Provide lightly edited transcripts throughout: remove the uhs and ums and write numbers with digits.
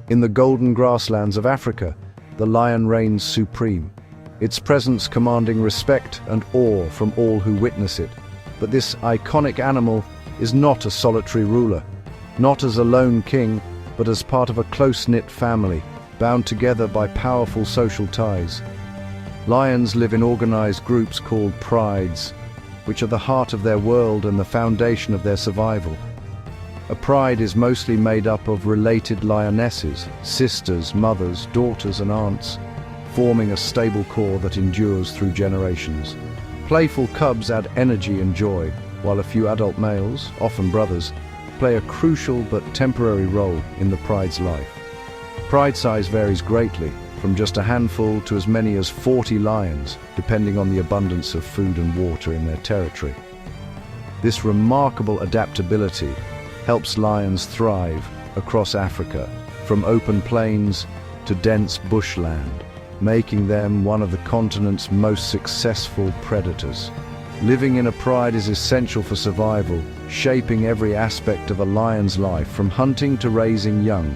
In the golden grasslands of Africa, the lion reigns supreme, its presence commanding respect and awe from all who witness it. But this iconic animal is not a solitary ruler, not as a lone king, but as part of a close-knit family, bound together by powerful social ties. Lions live in organized groups called prides, which are the heart of their world and the foundation of their survival. A pride is mostly made up of related lionesses, sisters, mothers, daughters, and aunts, forming a stable core that endures through generations. Playful cubs add energy and joy, while a few adult males, often brothers, play a crucial but temporary role in the pride's life. Pride size varies greatly, from just a handful to as many as 40 lions, depending on the abundance of food and water in their territory. This remarkable adaptability helps lions thrive across Africa, from open plains to dense bushland, making them one of the continent's most successful predators. Living in a pride is essential for survival, shaping every aspect of a lion's life, from hunting to raising young.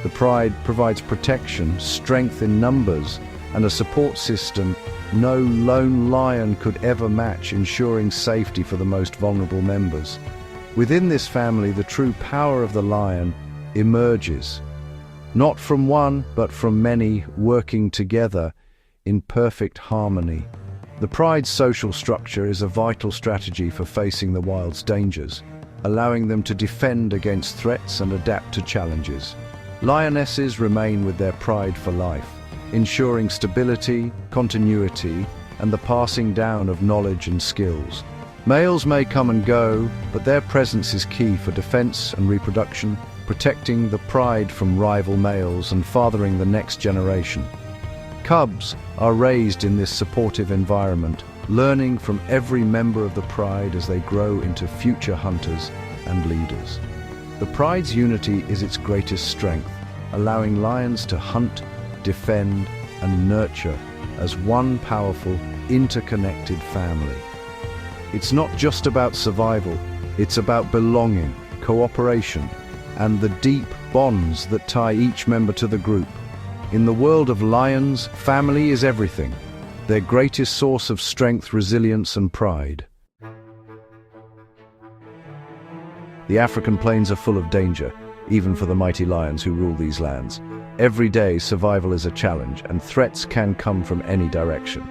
The pride provides protection, strength in numbers, and a support system no lone lion could ever match, ensuring safety for the most vulnerable members. Within this family, the true power of the lion emerges, not from one, but from many, working together in perfect harmony. The pride's social structure is a vital strategy for facing the wild's dangers, allowing them to defend against threats and adapt to challenges. Lionesses remain with their pride for life, ensuring stability, continuity, and the passing down of knowledge and skills. Males may come and go, but their presence is key for defense and reproduction, protecting the pride from rival males and fathering the next generation. Cubs are raised in this supportive environment, learning from every member of the pride as they grow into future hunters and leaders. The pride's unity is its greatest strength, allowing lions to hunt, defend, and nurture as one powerful, interconnected family. It's not just about survival, it's about belonging, cooperation, and the deep bonds that tie each member to the group. In the world of lions, family is everything, their greatest source of strength, resilience, and pride. The African plains are full of danger, even for the mighty lions who rule these lands. Every day, survival is a challenge, and threats can come from any direction.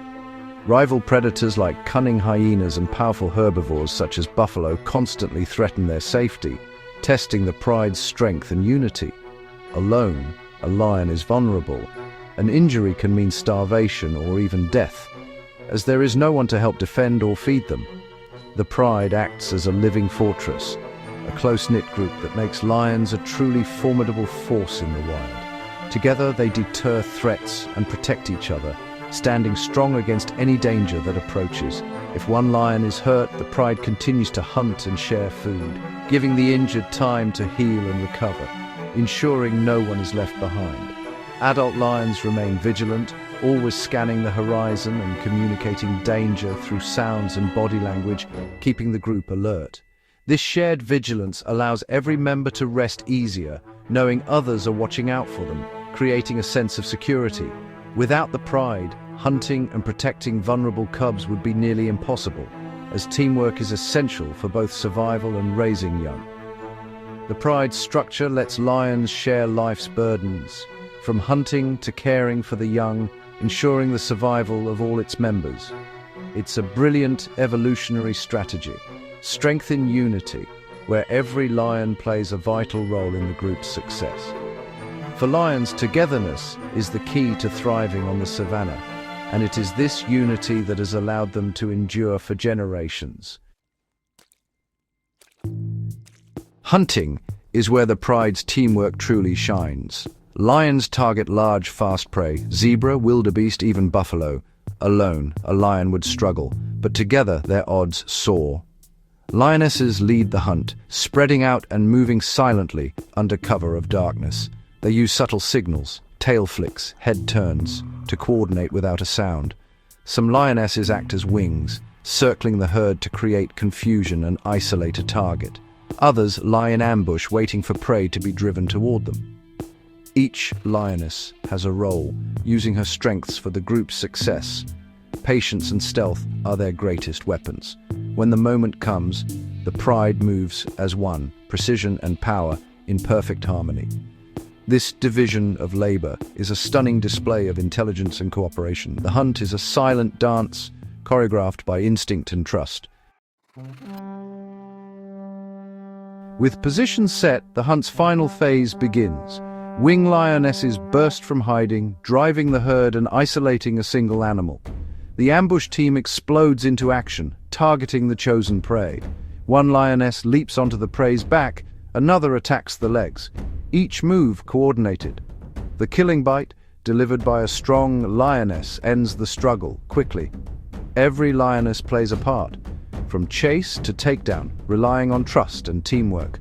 Rival predators like cunning hyenas and powerful herbivores such as buffalo constantly threaten their safety, testing the pride's strength and unity. Alone, a lion is vulnerable. An injury can mean starvation or even death, as there is no one to help defend or feed them. The pride acts as a living fortress, a close-knit group that makes lions a truly formidable force in the wild. Together, they deter threats and protect each other, standing strong against any danger that approaches. If one lion is hurt, the pride continues to hunt and share food, giving the injured time to heal and recover, ensuring no one is left behind. Adult lions remain vigilant, always scanning the horizon and communicating danger through sounds and body language, keeping the group alert. This shared vigilance allows every member to rest easier, knowing others are watching out for them, creating a sense of security. Without the pride, hunting and protecting vulnerable cubs would be nearly impossible, as teamwork is essential for both survival and raising young. The pride's structure lets lions share life's burdens, from hunting to caring for the young, ensuring the survival of all its members. It's a brilliant evolutionary strategy. Strengthen unity, where every lion plays a vital role in the group's success. For lions, togetherness is the key to thriving on the savannah, and it is this unity that has allowed them to endure for generations. Hunting is where the pride's teamwork truly shines. Lions target large, fast prey, zebra, wildebeest, even buffalo. Alone, a lion would struggle, but together their odds soar. Lionesses lead the hunt, spreading out and moving silently under cover of darkness. They use subtle signals, tail flicks, head turns, to coordinate without a sound. Some lionesses act as wings, circling the herd to create confusion and isolate a target. Others lie in ambush, waiting for prey to be driven toward them. Each lioness has a role, using her strengths for the group's success. Patience and stealth are their greatest weapons. When the moment comes, the pride moves as one, precision and power in perfect harmony. This division of labor is a stunning display of intelligence and cooperation. The hunt is a silent dance, choreographed by instinct and trust. With positions set, the hunt's final phase begins. Wing lionesses burst from hiding, driving the herd and isolating a single animal. The ambush team explodes into action, targeting the chosen prey. One lioness leaps onto the prey's back, another attacks the legs. Each move coordinated. The killing bite, delivered by a strong lioness, ends the struggle quickly. Every lioness plays a part, from chase to takedown, relying on trust and teamwork.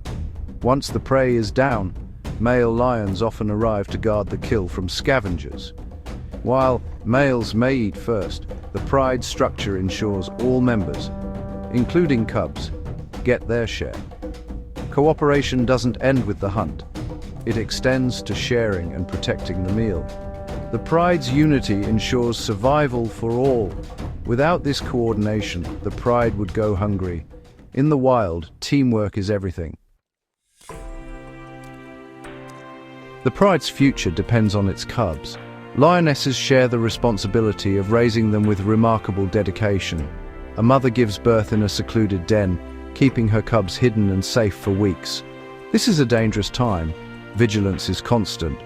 Once the prey is down, male lions often arrive to guard the kill from scavengers. While males may eat first, the pride structure ensures all members, including cubs, get their share. Cooperation doesn't end with the hunt. It extends to sharing and protecting the meal. The pride's unity ensures survival for all. Without this coordination, the pride would go hungry. In the wild, teamwork is everything. The pride's future depends on its cubs. Lionesses share the responsibility of raising them with remarkable dedication. A mother gives birth in a secluded den, keeping her cubs hidden and safe for weeks. This is a dangerous time. Vigilance is constant.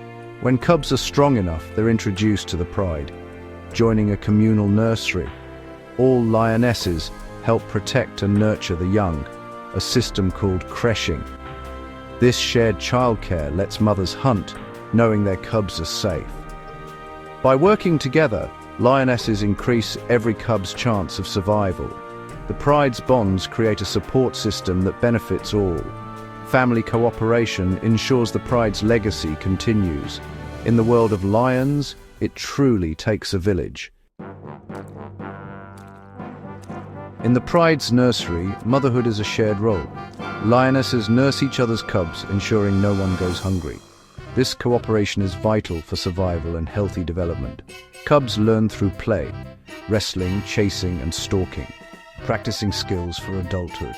When cubs are strong enough, they're introduced to the pride, joining a communal nursery. All lionesses help protect and nurture the young, a system called crèching. This shared childcare lets mothers hunt, knowing their cubs are safe. By working together, lionesses increase every cub's chance of survival. The pride's bonds create a support system that benefits all. Family cooperation ensures the pride's legacy continues. In the world of lions, it truly takes a village. In the pride's nursery, motherhood is a shared role. Lionesses nurse each other's cubs, ensuring no one goes hungry. This cooperation is vital for survival and healthy development. Cubs learn through play, wrestling, chasing, and stalking, practicing skills for adulthood.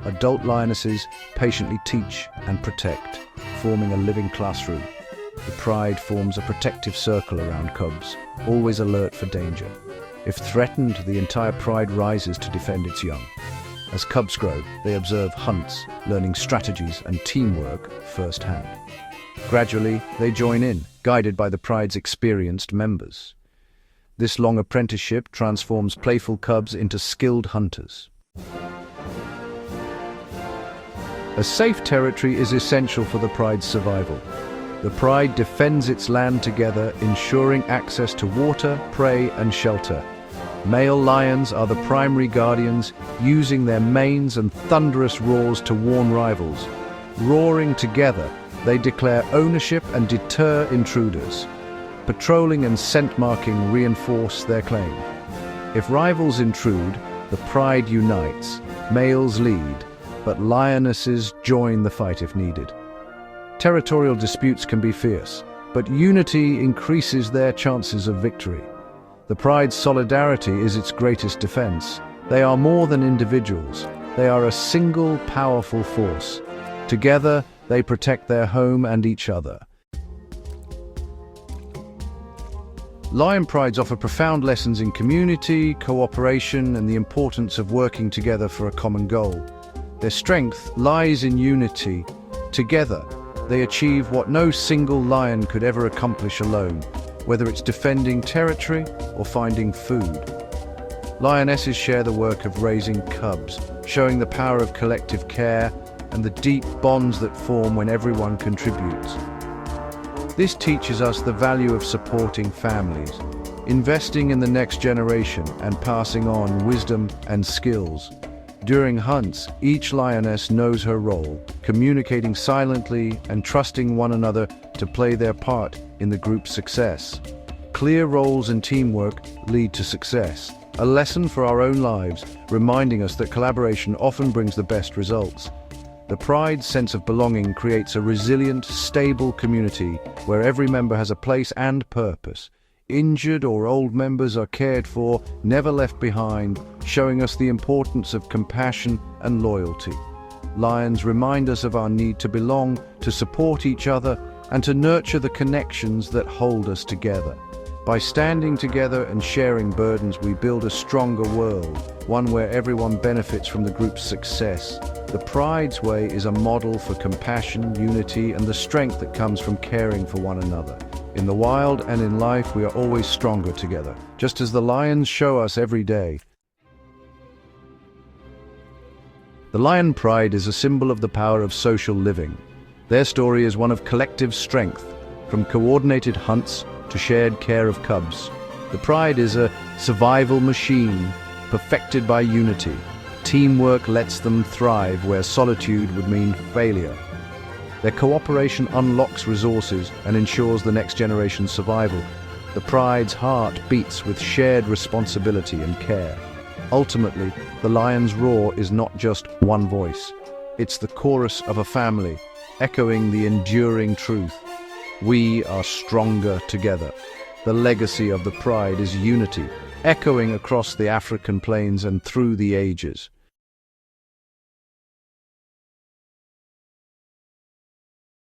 Adult lionesses patiently teach and protect, forming a living classroom. The pride forms a protective circle around cubs, always alert for danger. If threatened, the entire pride rises to defend its young. As cubs grow, they observe hunts, learning strategies and teamwork firsthand. Gradually, they join in, guided by the pride's experienced members. This long apprenticeship transforms playful cubs into skilled hunters. A safe territory is essential for the pride's survival. The pride defends its land together, ensuring access to water, prey, and shelter. Male lions are the primary guardians, using their manes and thunderous roars to warn rivals. Roaring together, they declare ownership and deter intruders. Patrolling and scent marking reinforce their claim. If rivals intrude, the pride unites. Males lead, but lionesses join the fight if needed. Territorial disputes can be fierce, but unity increases their chances of victory. The pride's solidarity is its greatest defense. They are more than individuals. They are a single, powerful force. Together, they protect their home and each other. Lion prides offer profound lessons in community, cooperation, and the importance of working together for a common goal. Their strength lies in unity. Together, they achieve what no single lion could ever accomplish alone, whether it's defending territory or finding food. Lionesses share the work of raising cubs, showing the power of collective care and the deep bonds that form when everyone contributes. This teaches us the value of supporting families, investing in the next generation, and passing on wisdom and skills. During hunts, each lioness knows her role, communicating silently and trusting one another to play their part in the group's success. Clear roles and teamwork lead to success, a lesson for our own lives, reminding us that collaboration often brings the best results. The pride's sense of belonging creates a resilient, stable community where every member has a place and purpose. Injured or old members are cared for, never left behind, showing us the importance of compassion and loyalty. Lions remind us of our need to belong, to support each other, and to nurture the connections that hold us together. By standing together and sharing burdens, we build a stronger world, one where everyone benefits from the group's success. The Pride's Way is a model for compassion, unity, and the strength that comes from caring for one another. In the wild and in life, we are always stronger together, just as the lions show us every day. The lion pride is a symbol of the power of social living. Their story is one of collective strength, from coordinated hunts to shared care of cubs. The pride is a survival machine, perfected by unity. Teamwork lets them thrive where solitude would mean failure. Their cooperation unlocks resources and ensures the next generation's survival. The pride's heart beats with shared responsibility and care. Ultimately, the lion's roar is not just one voice. It's the chorus of a family, echoing the enduring truth. We are stronger together. The legacy of the pride is unity, echoing across the African plains and through the ages.